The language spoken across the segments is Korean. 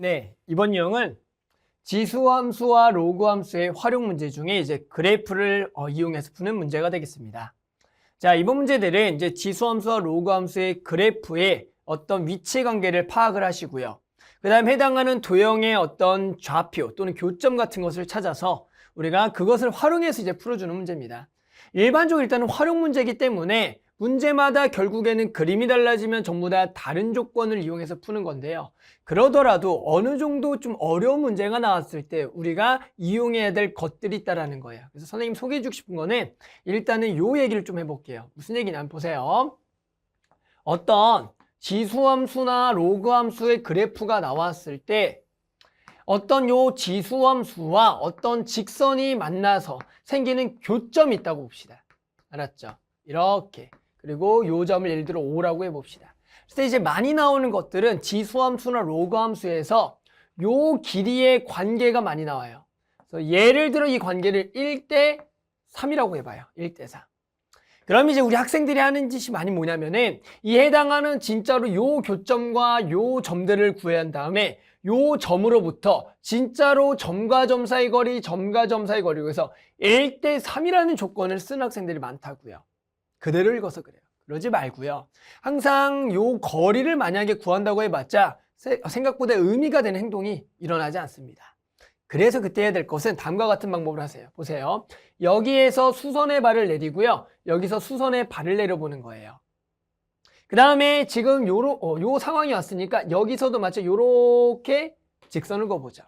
네, 이번 유형은 지수함수와 로그함수의 활용 문제 중에 이제 그래프를 이용해서 푸는 문제가 되겠습니다. 자, 이번 문제들은 이제 지수함수와 로그함수의 그래프의 어떤 위치 관계를 파악을 하시고요. 그 다음 해당하는 도형의 어떤 좌표 또는 교점 같은 것을 찾아서 우리가 그것을 활용해서 이제 풀어주는 문제입니다. 일반적으로 일단은 활용 문제이기 때문에 문제마다 결국에는 그림이 달라지면 전부 다 다른 조건을 이용해서 푸는 건데요. 그러더라도 어느 정도 좀 어려운 문제가 나왔을 때 우리가 이용해야 될 것들이 있다는 거예요. 그래서 선생님 소개해주고 싶은 거는 일단은 요 얘기를 좀 해볼게요. 무슨 얘기냐면 보세요. 어떤 지수함수나 로그함수의 그래프가 나왔을 때 어떤 요 지수함수와 어떤 직선이 만나서 생기는 교점이 있다고 봅시다. 알았죠? 이렇게. 그리고 요 점을 예를 들어 O라고 해봅시다. 그래서 이제 많이 나오는 것들은 지수함수나 로그함수에서 요 길이의 관계가 많이 나와요. 그래서 예를 들어 이 관계를 1대 3이라고 해봐요. 1대 3. 그럼 이제 우리 학생들이 하는 짓이 많이 뭐냐면은 이 해당하는 진짜로 요 교점과 요 점들을 구해야 한 다음에 요 점으로부터 진짜로 점과 점 사이 거리, 점과 점 사이 거리, 그래서 1대 3이라는 조건을 쓴 학생들이 많다고요. 그대로 읽어서 그래요. 그러지 말고요. 항상 요 거리를 만약에 구한다고 해봤자 생각보다 의미가 되는 행동이 일어나지 않습니다. 그래서 그때 해야 될 것은 다음과 같은 방법을 하세요. 보세요. 여기에서 수선의 발을 내리고요. 여기서 수선의 발을 내려보는 거예요. 그 다음에 지금 요 상황이 왔으니까 여기서도 마치 요렇게 직선을 그어보죠.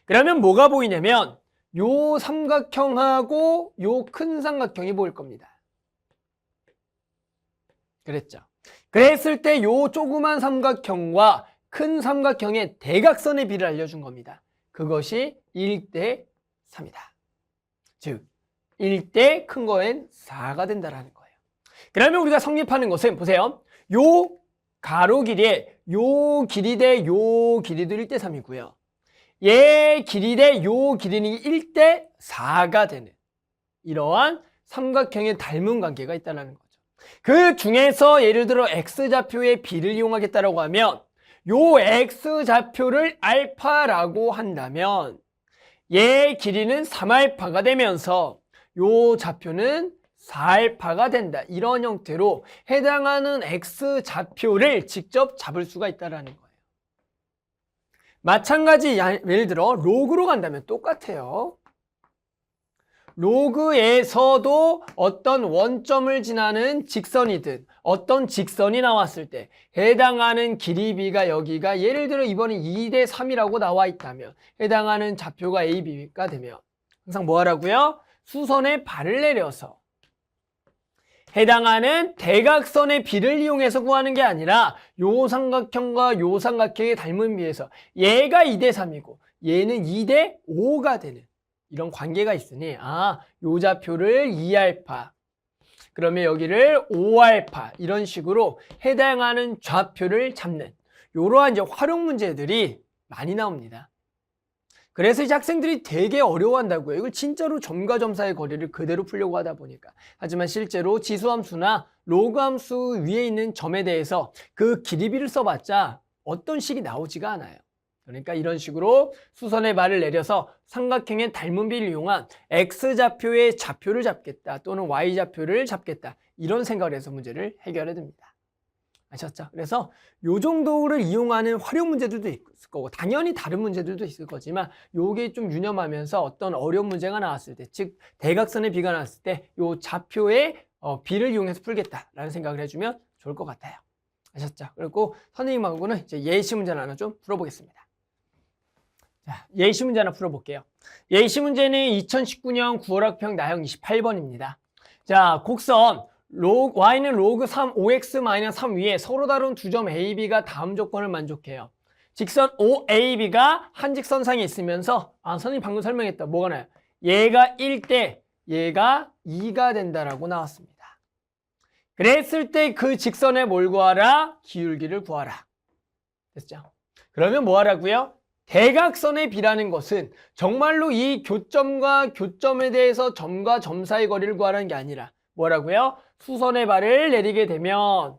그러면 뭐가 보이냐면 요 삼각형하고 요 큰 삼각형이 보일 겁니다. 그랬죠. 그랬을 때 요 조그만 삼각형과 큰 삼각형의 대각선의 비를 알려준 겁니다. 그것이 1대 3이다. 즉 1대 큰 거엔 4가 된다라는 거예요. 그러면 우리가 성립하는 것은 보세요. 요 가로 길이에 요 길이 대 요 길이도 1대 3이고요. 얘 길이 대 요 길이는 1대 4가 되는 이러한 삼각형의 닮은 관계가 있다는 거죠. 그 중에서 예를 들어 x좌표의 비를 이용하겠다라고 하면 요 x좌표를 알파라고 한다면 얘 길이는 3알파가 되면서 요 좌표는 4알파가 된다. 이런 형태로 해당하는 x좌표를 직접 잡을 수가 있다는 거예요. 마찬가지 예를 들어 로그로 간다면 똑같아요. 로그에서도 어떤 원점을 지나는 직선이든 어떤 직선이 나왔을 때 해당하는 길이비가 여기가 예를 들어 이번에 2대 3이라고 나와 있다면 해당하는 좌표가 A, B가 되면 항상 뭐 하라고요? 수선의 발을 내려서 해당하는 대각선의 비를 이용해서 구하는 게 아니라 요 삼각형과 요 삼각형의 닮은 비에서 얘가 2대 3이고 얘는 2대 5가 되는 이런 관계가 있으니 요 좌표를 2알파 그러면 여기를 5알파 이런 식으로 해당하는 좌표를 잡는 이러한 이제 활용 문제들이 많이 나옵니다. 그래서 이제 학생들이 되게 어려워한다고요. 이걸 진짜로 점과 점 사이의 거리를 그대로 풀려고 하다 보니까. 하지만 실제로 지수함수나 로그함수 위에 있는 점에 대해서 그 길이비를 써봤자 어떤 식이 나오지가 않아요. 그러니까 이런 식으로 수선의 발을 내려서 삼각형의 닮은 비를 이용한 x좌표의 좌표를 잡겠다 또는 y좌표를 잡겠다 이런 생각을 해서 문제를 해결해야 됩니다. 아셨죠? 그래서 요 정도를 이용하는 활용 문제들도 있을 거고 당연히 다른 문제들도 있을 거지만 요게 좀 유념하면서 어떤 어려운 문제가 나왔을 때 즉 대각선의 비가 나왔을 때 요 좌표의 비를 이용해서 풀겠다라는 생각을 해주면 좋을 것 같아요. 아셨죠? 그리고 선생님하고는 이제 예시 문제를 하나 좀 풀어보겠습니다. 자, 예시 문제 하나 풀어볼게요. 예시 문제는 2019년 9월 학평 나형 28번입니다. 자, 곡선 y는 로그 3 5x-3 위에 서로 다른 두 점 a, b가 다음 조건을 만족해요. 직선 OAB가 한 직선상에 있으면서 선생님 방금 설명했다. 뭐가 나요? 얘가 1대 얘가 2가 된다라고 나왔습니다. 그랬을 때 그 직선에 뭘 구하라? 기울기를 구하라. 됐죠? 그러면 뭐 하라고요? 대각선의 비라는 것은 정말로 이 교점과 교점에 대해서 점과 점 사이 거리를 구하라는 게 아니라 뭐라고요? 수선의 발을 내리게 되면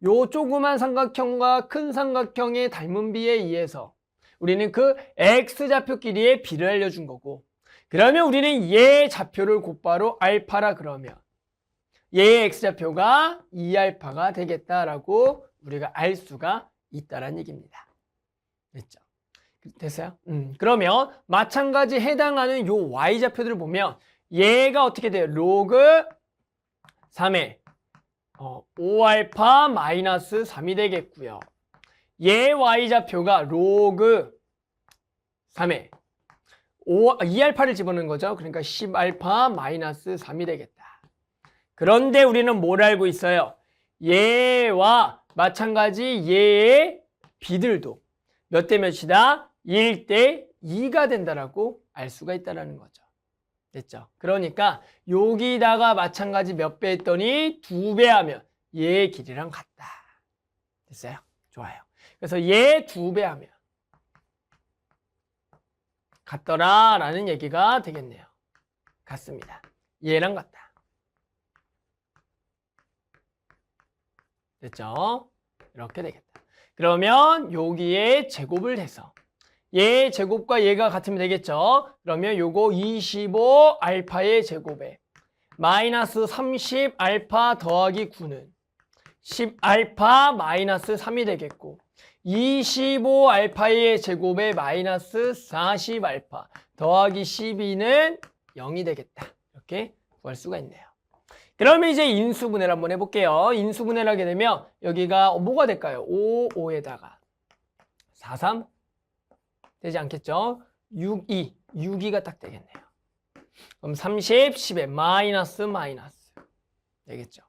요 조그만 삼각형과 큰 삼각형의 닮은 비에 의해서 우리는 그 x좌표끼리의 비를 알려준 거고, 그러면 우리는 얘 좌표를 곧바로 알파라 그러면 얘의 x좌표가 2알파가 되겠다라고 우리가 알 수가 있다라는 얘기입니다. 됐죠? 됐어요? 그러면 마찬가지 해당하는 요 y좌표들을 보면 얘가 어떻게 돼요? 로그 3의 5알파 마이너스 3이 되겠고요. 얘 y좌표가 로그 3의 2알파를 집어넣는 거죠. 그러니까 10알파 마이너스 3이 되겠다. 그런데 우리는 뭘 알고 있어요? 얘와 마찬가지 얘의 비들도 몇 대 몇이다? 1대 2가 된다라고 알 수가 있다는 거죠. 됐죠? 그러니까 여기다가 마찬가지 몇 배 했더니 2배 하면 얘의 길이랑 같다. 됐어요? 좋아요. 그래서 얘 2배 하면 같더라라는 얘기가 되겠네요. 같습니다. 얘랑 같다. 됐죠? 이렇게 되겠다. 그러면 여기에 제곱을 해서 얘 제곱과 얘가 같으면 되겠죠? 그러면 요거 25 알파의 제곱에 마이너스 30 알파 더하기 9는 10 알파 마이너스 3이 되겠고 25 알파의 제곱에 마이너스 40 알파 더하기 12는 0이 되겠다. 이렇게 구할 수가 있네요. 그러면 이제 인수분해를 한번 해볼게요. 인수분해를 하게 되면 여기가 뭐가 될까요? 5, 5에다가 4, 3 되지 않겠죠? 6, 2, 6, 2가 딱 되겠네요. 그럼 30, 10에 마이너스 되겠죠.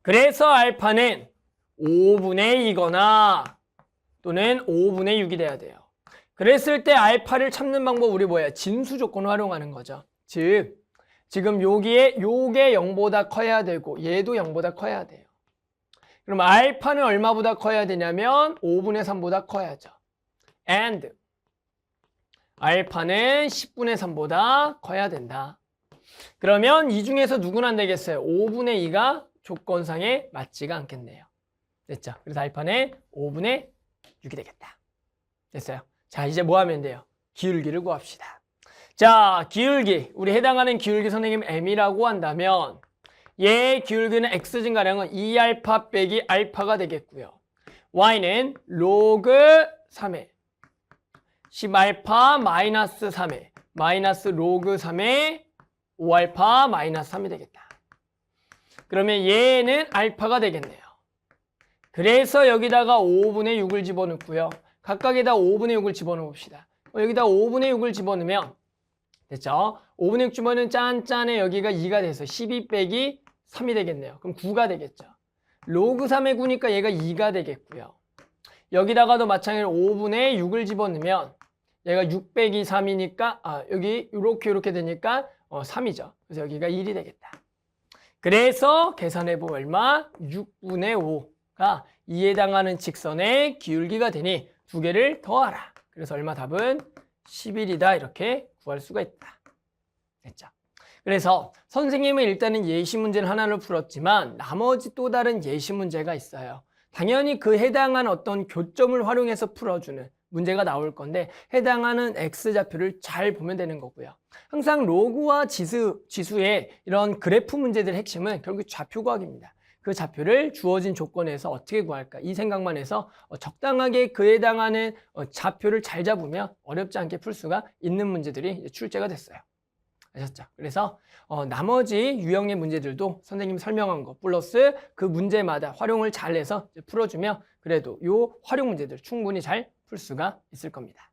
그래서 알파는 5분의 2거나 또는 5분의 6이 돼야 돼요. 그랬을 때 알파를 찾는 방법 우리 뭐예요? 진수 조건을 활용하는 거죠. 즉 지금 요게 0보다 커야 되고 얘도 0보다 커야 돼요. 그럼 알파는 얼마보다 커야 되냐면 5분의 3보다 커야죠. and 알파는 10분의 3보다 커야 된다. 그러면 이 중에서 누구는 안 되겠어요? 5분의 2가 조건상에 맞지가 않겠네요. 됐죠? 그래서 알파는 5분의 6이 되겠다. 됐어요? 자, 이제 뭐 하면 돼요? 기울기를 구합시다. 자, 기울기. 우리 해당하는 기울기 선생님 m이라고 한다면 얘 기울기는 x 증가량은 2알파 빼기 알파가 되겠고요. y는 로그 3의 10알파 마이너스 3의 마이너스 로그 3의 5알파 마이너스 3이 되겠다. 그러면 얘는 알파가 되겠네요. 그래서 여기다가 5분의 6을 집어넣고요. 각각에다 5분의 6을 집어넣읍시다. 여기다 5분의 6을 집어넣으면 됐죠? 5분의 6 집어넣으면 짠짠에 여기가 2가 돼서 12 빼기 3이 되겠네요. 그럼 9가 되겠죠. 로그 3의 9니까 얘가 2가 되겠고요. 여기다가도 마찬가지로 5분의 6을 집어넣으면 얘가 6 빼기 3이니까 여기 이렇게 되니까 3이죠. 그래서 여기가 1이 되겠다. 그래서 계산해보면 얼마? 6분의 5가 2에 해당하는 직선의 기울기가 되니 두 개를 더하라. 그래서 얼마? 답은 11이다. 이렇게 구할 수가 있다. 됐죠? 그래서 선생님은 일단은 예시 문제는 하나를 풀었지만 나머지 또 다른 예시 문제가 있어요. 당연히 그 해당한 어떤 교점을 활용해서 풀어주는 문제가 나올 건데 해당하는 x좌표를 잘 보면 되는 거고요. 항상 로그와 지수의 이런 그래프 문제들의 핵심은 결국 좌표과학입니다. 그 좌표를 주어진 조건에서 어떻게 구할까 이 생각만 해서 적당하게 그에 해당하는 좌표를 잘 잡으면 어렵지 않게 풀 수가 있는 문제들이 출제가 됐어요. 아셨죠? 그래서 나머지 유형의 문제들도 선생님이 설명한 거 플러스 그 문제마다 활용을 잘해서 풀어주면 그래도 이 활용 문제들 충분히 잘 풀 수가 있을 겁니다.